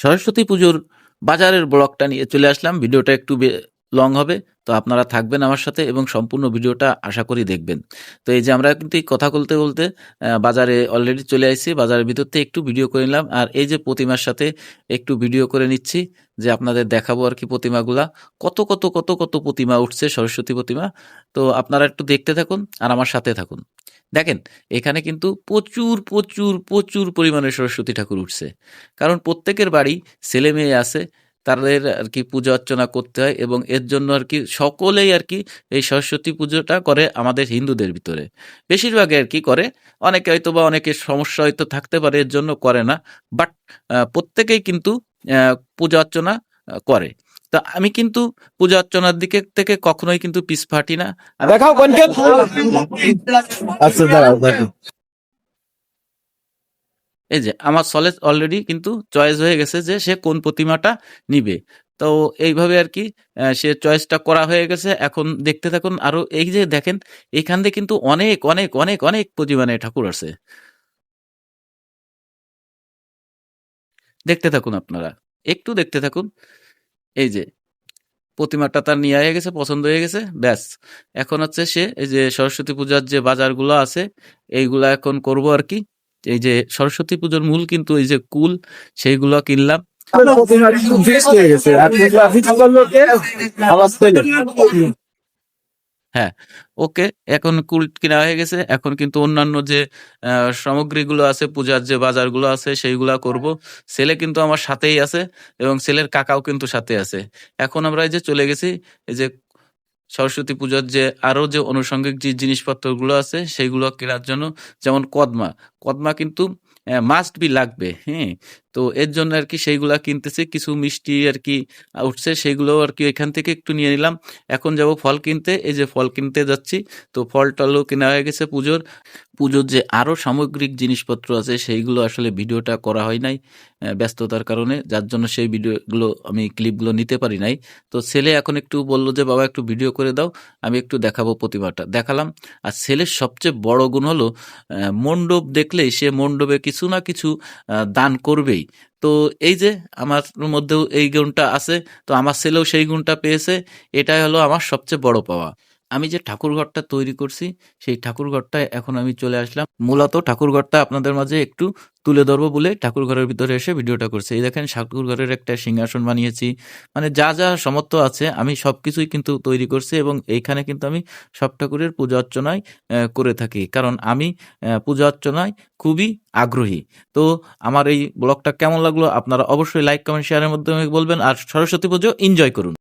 সরস্বতী পুজোর বাজারের ব্লগটা নিয়ে চলে আসলাম। ভিডিওটা একটু লং হবে, তো আপনারা থাকবেন আমার সাথে এবং সম্পূর্ণ ভিডিওটা আশা করি দেখবেন। তো এই যে আমরা কিন্তু এই কথা বলতে বলতে বাজারে অলরেডি চলে আসছি। বাজারের ভিতর থেকে একটু ভিডিও করে নিলাম, আর এই যে প্রতিমার সাথে একটু ভিডিও করে নিচ্ছি, যে আপনাদের দেখাবো আর কি প্রতিমাগুলা। কত কত কত কত প্রতিমা উঠছে, সরস্বতী প্রতিমা। তো আপনারা একটু দেখতে থাকুন আর আমার সাথে থাকুন। দেখেন, এখানে কিন্তু প্রচুর প্রচুর প্রচুর পরিমাণে সরস্বতী ঠাকুর উঠছে। কারণ প্রত্যেকের বাড়ি ছেলে মেয়ে আছে, তাদের আর কি পূজা অর্চনা করতে হয়, এবং এর জন্য আর কি সকলেই আর কি এই সরস্বতী পুজোটা করে আমাদের হিন্দুদের ভিতরে। বেশিরভাগে আর কি করে, অনেকে হয়তো বা অনেকের সমস্যা হয়তো থাকতে পারে, এর জন্য করে না। বাট প্রত্যেকেই কিন্তু পূজা অর্চনা করে। তা আমি কিন্তু পূজা অর্চনার দিকে থেকে কখনোই কিন্তু পিছপাটি না। দেখাও কোনকে। আচ্ছা দাঁড়াও দেখো। এই যে আমার সলে অলরেডি কিন্তু চয়েস হয়ে গেছে যে সে কোন প্রতিমাটা নিবে। তো এইভাবে আর কি সে চয়েসটা করা হয়ে গেছে। এখন দেখতে থাকুন। আরো এই যে দেখেন, এখান থেকে কিন্তু অনেক অনেক অনেক অনেক পরিমাণে ঠাকুর আছে। দেখতে থাকুন আপনারা, একটু দেখতে থাকুন। এই যে প্রতিমাটা তার নিয়ে হয়ে গেছে, পছন্দ হয়ে গেছে, ব্যাস। এখন হচ্ছে সে এই যে সরস্বতী পূজার যে বাজারগুলো আছে এইগুলা এখন করব আর কি। এই যে সরস্বতী পুজোর মূল কিন্তু এই যে কুল, সেইগুলো কিনলাম। হ্যাঁ, ওকে। এখন কুল কিনা হয়ে গেছে। এখন কিন্তু অন্যান্য যে সামগ্রীগুলো আছে, পূজার যে বাজারগুলো আছে সেইগুলা করব। ছেলে কিন্তু আমার সাথেই আছে এবং ছেলের কাকাও কিন্তু সাথে আছে। এখন আমরা এই যে চলে গেছি এই যে সরস্বতী পূজার যে আরো যে আনুষঙ্গিক যে জিনিসপত্রগুলো আছে সেইগুলো কেনার জন্য। যেমন কদমা, কদমা কিন্তু মাস্ট বি লাগবে, হ্যাঁ। তো এর জন্য আর কি সেইগুলা কিনতেছি। কিছু মিষ্টি আর কি উঠছে, সেইগুলো আর কি এখান থেকে একটু নিয়ে নিলাম। এখন যাব ফল কিনতে। এই যে ফল কিনতে যাচ্ছি। তো ফল টলও কেনা হয়ে গেছে পুজোর। পুজোর যে আরো সামগ্রিক জিনিসপত্র আছে সেইগুলো আসলে ভিডিওটা করা হয় নাই ব্যস্ততার কারণে, যার জন্য সেই ভিডিওগুলো আমি ক্লিপগুলো নিতে পারি নাই। তো ছেলে এখন একটু বললো যে বাবা একটু ভিডিও করে দাও, আমি একটু দেখাবো প্রতিমাটা। দেখালাম। আর ছেলের সবচেয়ে বড় গুণ হলো মণ্ডপ দেখলেই সে মণ্ডপে কিছু না কিছু দান করবেই। তো এই যে আমার মধ্যেও এই গুণটা আছে, তো আমার ছেলেও সেই গুণটা পেয়েছে। এটাই হলো আমার সবচেয়ে বড় পাওয়া। আমি যে ঠাকুরঘরটা তৈরি করছি সেই ঠাকুরঘরটায় এখন আমি চলে আসলাম। মূলত ঠাকুরঘরটা আপনাদের মাঝে একটু তুলে ধরবো বলে ঠাকুরঘরের ভিতরে এসে ভিডিওটা করছি। এই দেখেন, ঠাকুরঘরের একটা সিংহাসন বানিয়েছি। মানে যা যা সামর্থ্য আছে আমি সবকিছুই কিন্তু তৈরি করছি, এবং এইখানে কিন্তু আমি সব ঠাকুরের পূজা অর্চনায় করে থাকি, কারণ আমি পূজা অর্চনায় খুবই আগ্রহী। তো আমার এই ব্লগটা কেমন লাগলো আপনারা অবশ্যই লাইক কমেন্ট শেয়ারের মাধ্যমে বলবেন, আর সরস্বতী পুজো এনজয় করুন।